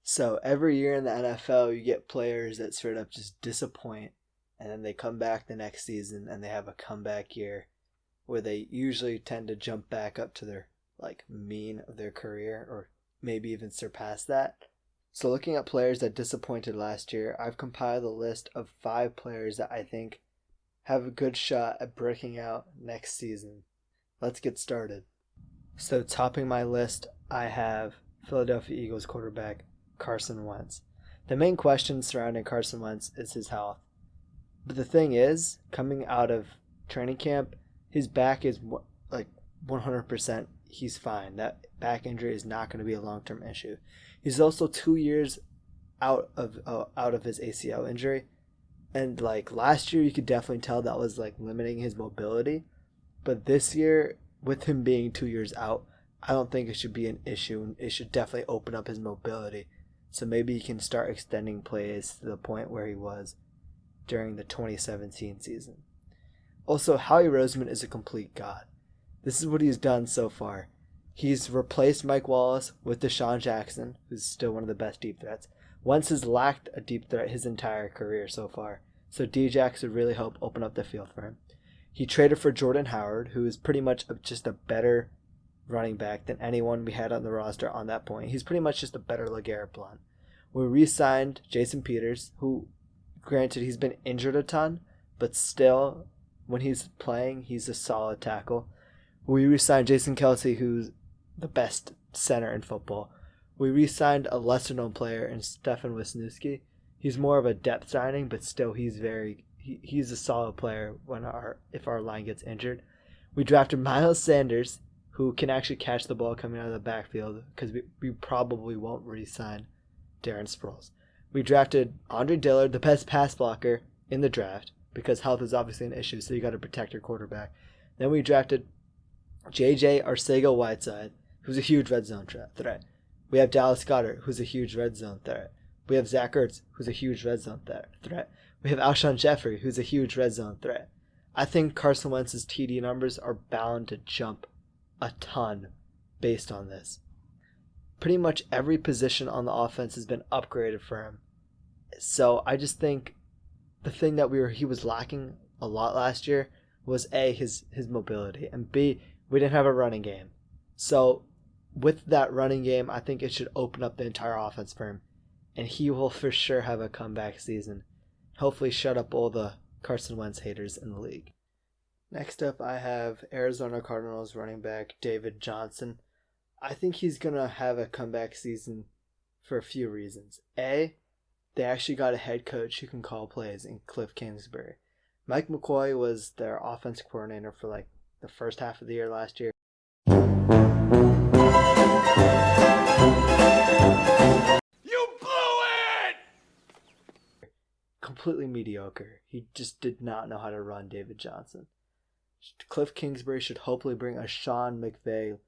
So every year in the NFL, you get players that straight up just disappoint, and then they come back the next season and they have a comeback year where they usually tend to jump back up to their mean of their career or maybe even surpass that. So looking at players that disappointed last year, I've compiled a list of 5 players that I think have a good shot at breaking out next season. Let's get started. So topping my list, I have Philadelphia Eagles quarterback Carson Wentz. The main question surrounding Carson Wentz is his health. But the thing is, coming out of training camp, his back is 100%. He's fine. That back injury is not going to be a long-term issue. He's also 2 years out of his ACL injury, and last year, you could definitely tell that was limiting his mobility. But this year, with him being 2 years out, I don't think it should be an issue. It should definitely open up his mobility, so maybe he can start extending plays to the point where he was during the 2017 season. Also, Howie Roseman is a complete god. This is what he's done so far. He's replaced Mike Wallace with Deshaun Jackson, who's still one of the best deep threats. Wentz has lacked a deep threat his entire career so far, so D-Jax would really help open up the field for him. He traded for Jordan Howard, who is pretty much just a better running back than anyone we had on the roster on that point. He's pretty much just a better LeGarrette Blount. We re-signed Jason Peters, who, granted, he's been injured a ton, but still, when he's playing, he's a solid tackle. We re-signed Jason Kelce, who's the best center in football. We re-signed a lesser-known player in Stefan Wisniewski. He's more of a depth signing, but still he's a solid player if our line gets injured. We drafted Miles Sanders, who can actually catch the ball coming out of the backfield, because we probably won't re-sign Darren Sproles. We drafted Andre Dillard, the best pass blocker in the draft, because health is obviously an issue, so you got to protect your quarterback. Then we drafted J.J. Arcega-Whiteside, who's a huge red zone threat. We have Dallas Goedert, who's a huge red zone threat. We have Zach Ertz, who's a huge red zone threat. We have Alshon Jeffrey, who's a huge red zone threat. I think Carson Wentz's TD numbers are bound to jump a ton based on this. Pretty much every position on the offense has been upgraded for him. So I just think the thing that he was lacking a lot last year was A, his mobility, and B, we didn't have a running game. So with that running game, I think it should open up the entire offense for him, and he will for sure have a comeback season. Hopefully shut up all the Carson Wentz haters in the league. Next up, I have Arizona Cardinals running back David Johnson. I think he's going to have a comeback season for a few reasons. A, they actually got a head coach who can call plays in Cliff Kingsbury. Mike McCoy was their offense coordinator for the first half of the year last year. You blew it! Completely mediocre. He just did not know how to run David Johnson. Cliff Kingsbury should hopefully bring a Sean McVay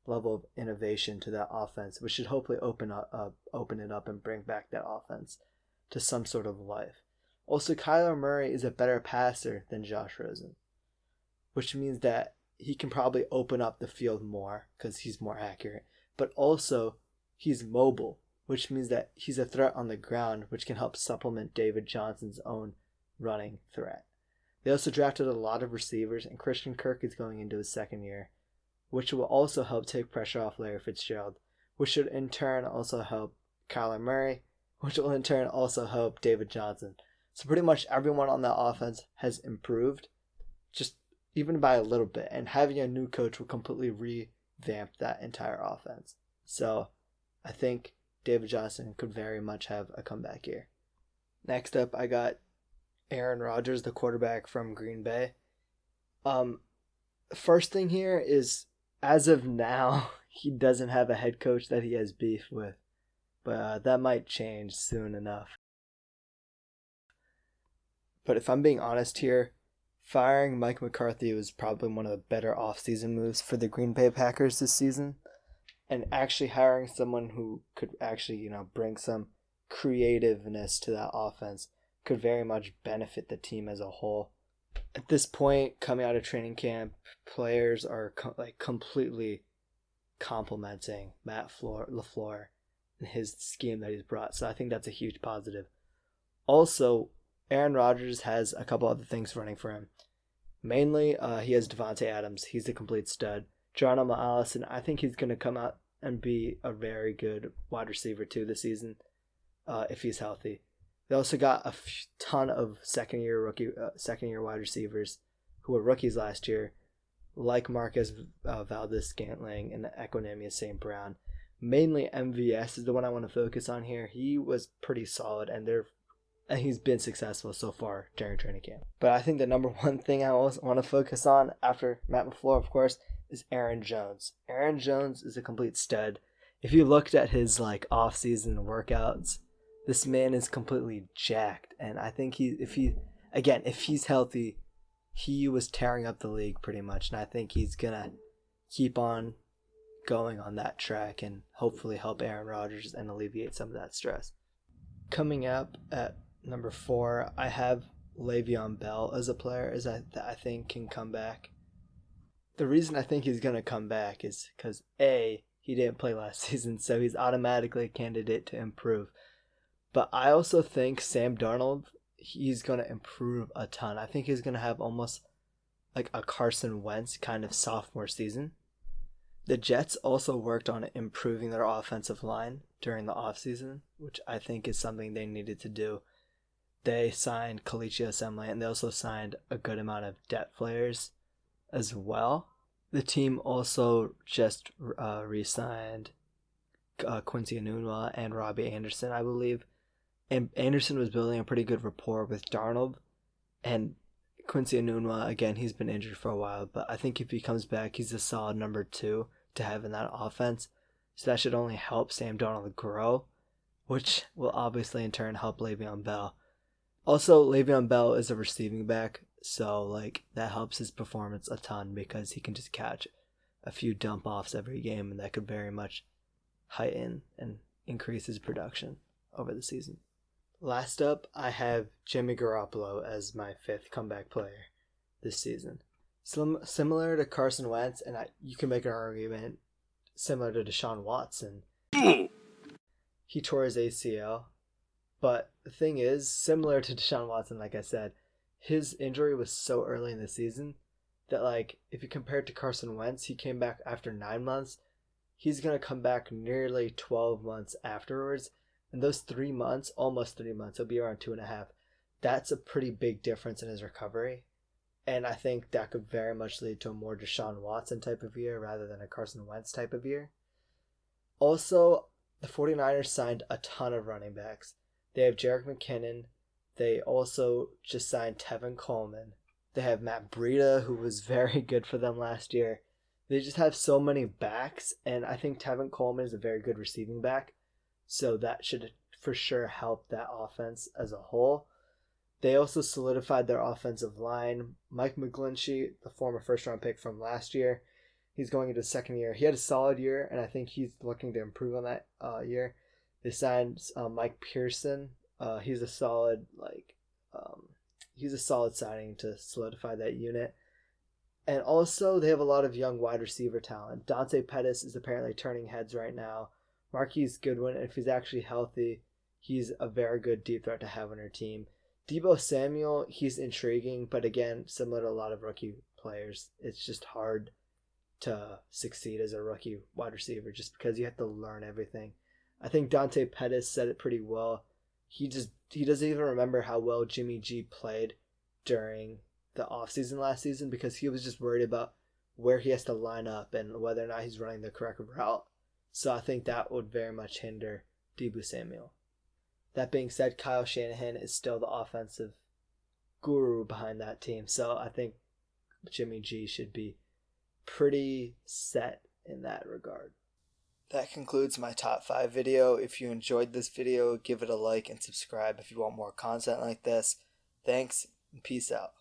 level of innovation to that offense, which should hopefully open it up and bring back that offense to some sort of life. Also, Kyler Murray is a better passer than Josh Rosen, which means that he can probably open up the field more because he's more accurate. But also, he's mobile, which means that he's a threat on the ground, which can help supplement David Johnson's own running threat. They also drafted a lot of receivers, and Christian Kirk is going into his second year, which will also help take pressure off Larry Fitzgerald, which should in turn also help Kyler Murray, which will in turn also help David Johnson. So pretty much everyone on that offense has improved, just even by a little bit, and having a new coach will completely revamp that entire offense. So I think David Johnson could very much have a comeback year. Next up, I got Aaron Rodgers, the quarterback from Green Bay. First thing here is, as of now, he doesn't have a head coach that he has beef with, but that might change soon enough. But if I'm being honest here, firing Mike McCarthy was probably one of the better offseason moves for the Green Bay Packers this season. And actually hiring someone who could actually, bring some creativeness to that offense could very much benefit the team as a whole. At this point, coming out of training camp, players are completely complimenting Matt LaFleur. in his scheme that he's brought. So I think that's a huge positive. Also, Aaron Rodgers has a couple other things running for him. Mainly, he has Devontae Adams. He's a complete stud. Geronimo Allison, I think he's going to come out and be a very good wide receiver too this season, if he's healthy. They also got a ton of second-year wide receivers who were rookies last year, like Marquez Valdez-Scantling and Equanimeous St. Brown. Mainly MVS is the one I want to focus on here. He was pretty solid, and he's been successful so far during training camp. But I think the number one thing I also want to focus on after Matt LaFleur, of course, is Aaron Jones. Aaron Jones is a complete stud. If you looked at his off-season workouts, this man is completely jacked. And I think if he's healthy, he was tearing up the league pretty much. And I think he's going to keep on going on that track and hopefully help Aaron Rodgers and alleviate some of that stress. Coming up at number 4, I have Le'Veon Bell as a player that I think can come back. The reason I think he's going to come back is because A, he didn't play last season, so he's automatically a candidate to improve. But I also think Sam Darnold, he's going to improve a ton. I think he's going to have almost like a Carson Wentz kind of sophomore season. The Jets also worked on improving their offensive line during the offseason, which I think is something they needed to do. They signed Kalichi Osemele, and they also signed a good amount of depth players as well. The team also just re-signed Quincy Enunwa and Robbie Anderson, I believe. And Anderson was building a pretty good rapport with Darnold. And Quincy Enunwa, again, he's been injured for a while, but I think if he comes back, he's a solid number 2 to have in that offense. So that should only help Sam Darnold grow, which will obviously in turn help Le'Veon Bell. Also, Le'Veon Bell is a receiving back, so that helps his performance a ton because he can just catch a few dump offs every game, and that could very much heighten and increase his production over the season. Last up, I have Jimmy Garoppolo as my 5th comeback player this season. Similar to Carson Wentz, and you can make an argument similar to Deshaun Watson. He tore his ACL, but the thing is, similar to Deshaun Watson, like I said, his injury was so early in the season that if you compare it to Carson Wentz, he came back after 9 months. He's going to come back nearly 12 months afterwards. And those 3 months, almost 3 months, it'll be around 2.5. That's a pretty big difference in his recovery. And I think that could very much lead to a more Deshaun Watson type of year rather than a Carson Wentz type of year. Also, the 49ers signed a ton of running backs. They have Jerick McKinnon. They also just signed Tevin Coleman. They have Matt Breida, who was very good for them last year. They just have so many backs, and I think Tevin Coleman is a very good receiving back. So that should for sure help that offense as a whole. They also solidified their offensive line. Mike McGlinchey, the former first-round pick from last year, he's going into his second year. He had a solid year, and I think he's looking to improve on that year. They signed Mike Pearson. He's a solid signing to solidify that unit. And also, they have a lot of young wide receiver talent. Dante Pettis is apparently turning heads right now. Marquise Goodwin, if he's actually healthy, he's a very good deep threat to have on your team. Deebo Samuel, he's intriguing, but again, similar to a lot of rookie players, it's just hard to succeed as a rookie wide receiver just because you have to learn everything. I think Dante Pettis said it pretty well. He doesn't even remember how well Jimmy G played during the offseason last season because he was just worried about where he has to line up and whether or not he's running the correct route. So I think that would very much hinder Deebo Samuel. That being said, Kyle Shanahan is still the offensive guru behind that team. So I think Jimmy G should be pretty set in that regard. That concludes my top 5 video. If you enjoyed this video, give it a like and subscribe if you want more content like this. Thanks and peace out.